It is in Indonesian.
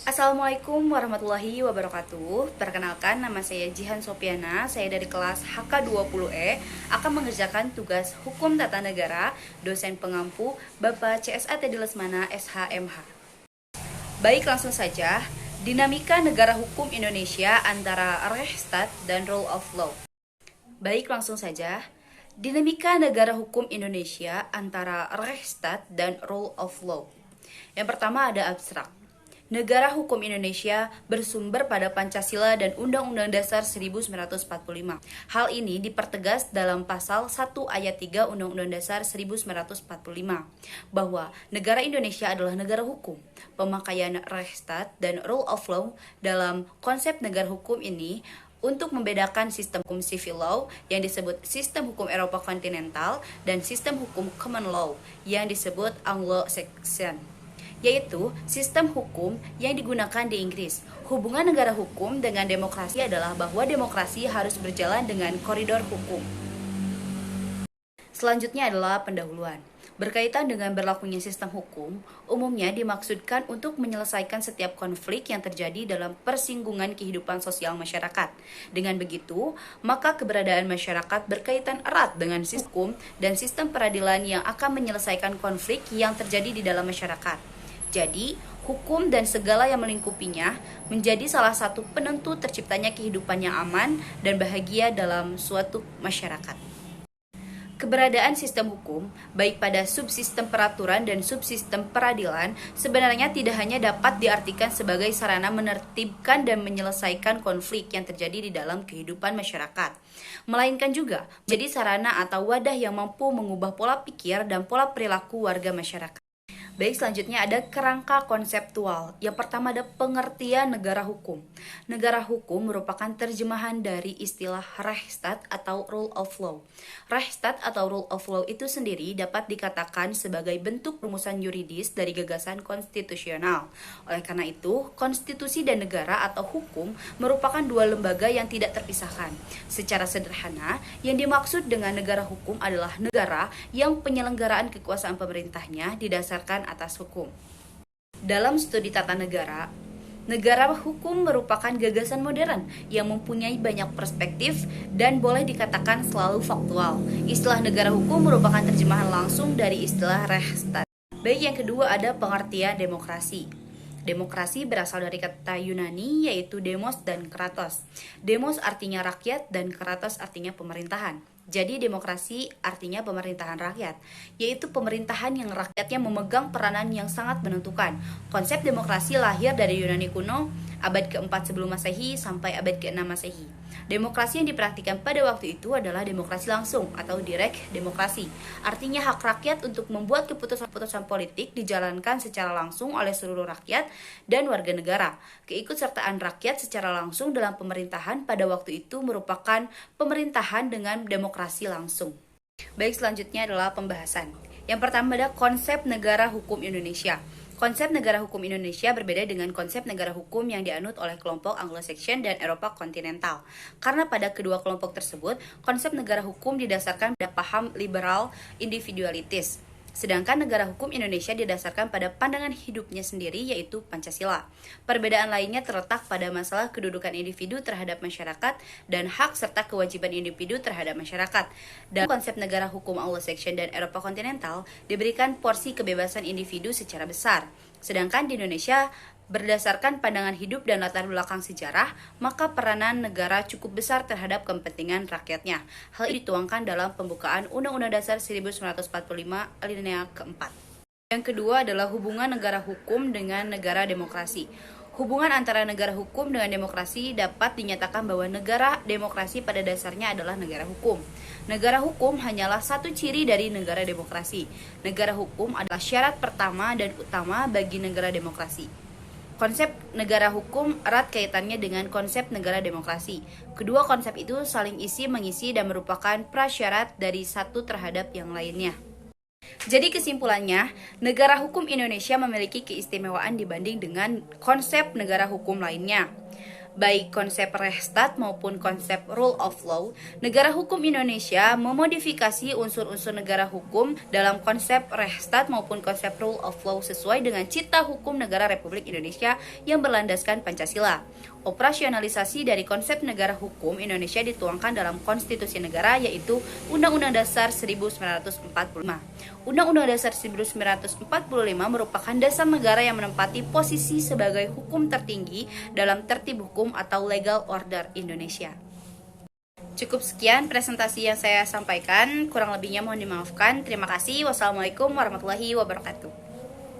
Assalamualaikum warahmatullahi wabarakatuh. Perkenalkan, nama saya Jihan Sopiana. Saya dari kelas HK20E akan mengerjakan tugas Hukum Tata Negara, dosen pengampu Bapak CSA Teddy Lesmana SHMH. Baik, langsung saja. Dinamika negara hukum Indonesia antara Rechtsstaat dan Rule of Law. Baik, langsung saja. Dinamika negara hukum Indonesia antara Rechtsstaat dan Rule of Law. Yang pertama ada abstrak. Negara hukum Indonesia bersumber pada Pancasila dan Undang-Undang Dasar 1945. Hal ini dipertegas dalam pasal 1 ayat 3 Undang-Undang Dasar 1945 bahwa negara Indonesia adalah negara hukum. Pemakaian Rechtsstaat dan Rule of Law dalam konsep negara hukum ini untuk membedakan sistem hukum civil law yang disebut sistem hukum Eropa kontinental dan sistem hukum common law yang disebut Anglo-Saxon, yaitu sistem hukum yang digunakan di Inggris. Hubungan negara hukum dengan demokrasi adalah bahwa demokrasi harus berjalan dengan koridor hukum. Selanjutnya adalah pendahuluan. Berkaitan dengan berlakunya sistem hukum, umumnya dimaksudkan untuk menyelesaikan setiap konflik yang terjadi dalam persinggungan kehidupan sosial masyarakat. Dengan begitu, maka keberadaan masyarakat berkaitan erat dengan sistem hukum dan sistem peradilan yang akan menyelesaikan konflik yang terjadi di dalam masyarakat. Jadi, hukum dan segala yang melingkupinya menjadi salah satu penentu terciptanya kehidupan yang aman dan bahagia dalam suatu masyarakat. Keberadaan sistem hukum, baik pada subsistem peraturan dan subsistem peradilan, sebenarnya tidak hanya dapat diartikan sebagai sarana menertibkan dan menyelesaikan konflik yang terjadi di dalam kehidupan masyarakat, melainkan juga menjadi sarana atau wadah yang mampu mengubah pola pikir dan pola perilaku warga masyarakat. Baik, selanjutnya ada kerangka konseptual. Yang pertama ada pengertian negara hukum. Negara hukum merupakan terjemahan dari istilah Rechtsstaat atau Rule of Law. Rechtsstaat atau Rule of Law itu sendiri dapat dikatakan sebagai bentuk rumusan yuridis dari gagasan konstitusional. Oleh karena itu, konstitusi dan negara atau hukum merupakan dua lembaga yang tidak terpisahkan. Secara sederhana, yang dimaksud dengan negara hukum adalah negara yang penyelenggaraan kekuasaan pemerintahnya didasarkan atas hukum. Dalam studi tata negara, negara hukum merupakan gagasan modern yang mempunyai banyak perspektif dan boleh dikatakan selalu faktual. Istilah negara hukum merupakan terjemahan langsung dari istilah Rechtsstaat. Baik, yang kedua ada pengertian demokrasi. Demokrasi berasal dari kata Yunani yaitu demos dan kratos. Demos artinya rakyat dan kratos artinya pemerintahan. Jadi demokrasi artinya pemerintahan rakyat, yaitu pemerintahan yang rakyatnya memegang peranan yang sangat menentukan. Konsep demokrasi lahir dari Yunani kuno, abad ke-4 sebelum Masehi sampai abad ke-6 Masehi. Demokrasi yang dipraktikkan pada waktu itu adalah demokrasi langsung atau direct demokrasi. Artinya hak rakyat untuk membuat keputusan-keputusan politik dijalankan secara langsung oleh seluruh rakyat dan warga negara. Keikutsertaan rakyat secara langsung dalam pemerintahan pada waktu itu merupakan pemerintahan dengan demokrasi langsung. Baik, selanjutnya adalah pembahasan. Yang pertama ada konsep negara hukum Indonesia. Konsep negara hukum Indonesia berbeda dengan konsep negara hukum yang dianut oleh kelompok Anglo-Saxon dan Eropa kontinental. Karena pada kedua kelompok tersebut, konsep negara hukum didasarkan pada paham liberal individualitis. Sedangkan negara hukum Indonesia didasarkan pada pandangan hidupnya sendiri yaitu Pancasila. Perbedaan lainnya terletak pada masalah kedudukan individu terhadap masyarakat dan hak serta kewajiban individu terhadap masyarakat. Dalam konsep negara hukum Anglo-Saxon dan Eropa kontinental diberikan porsi kebebasan individu secara besar. Sedangkan di Indonesia berdasarkan pandangan hidup dan latar belakang sejarah, maka peranan negara cukup besar terhadap kepentingan rakyatnya. Hal ini dituangkan dalam pembukaan Undang-Undang Dasar 1945 alinea keempat. Yang kedua adalah hubungan negara hukum dengan negara demokrasi. Hubungan antara negara hukum dengan demokrasi dapat dinyatakan bahwa negara demokrasi pada dasarnya adalah negara hukum. Negara hukum hanyalah satu ciri dari negara demokrasi. Negara hukum adalah syarat pertama dan utama bagi negara demokrasi. Konsep negara hukum erat kaitannya dengan konsep negara demokrasi. Kedua konsep itu saling isi-mengisi dan merupakan prasyarat dari satu terhadap yang lainnya. Jadi kesimpulannya, negara hukum Indonesia memiliki keistimewaan dibanding dengan konsep negara hukum lainnya. Baik konsep Rechtsstaat maupun konsep rule of law, negara hukum Indonesia memodifikasi unsur-unsur negara hukum dalam konsep Rechtsstaat maupun konsep rule of law sesuai dengan cita hukum negara Republik Indonesia yang berlandaskan Pancasila. Operasionalisasi dari konsep negara hukum Indonesia dituangkan dalam konstitusi negara, yaitu Undang-Undang Dasar 1945. Undang-Undang Dasar 1945 merupakan dasar negara yang menempati posisi sebagai hukum tertinggi dalam tertib hukum atau legal order Indonesia. Cukup sekian presentasi yang saya sampaikan, kurang lebihnya mohon dimaafkan. Terima kasih. Wassalamualaikum warahmatullahi wabarakatuh.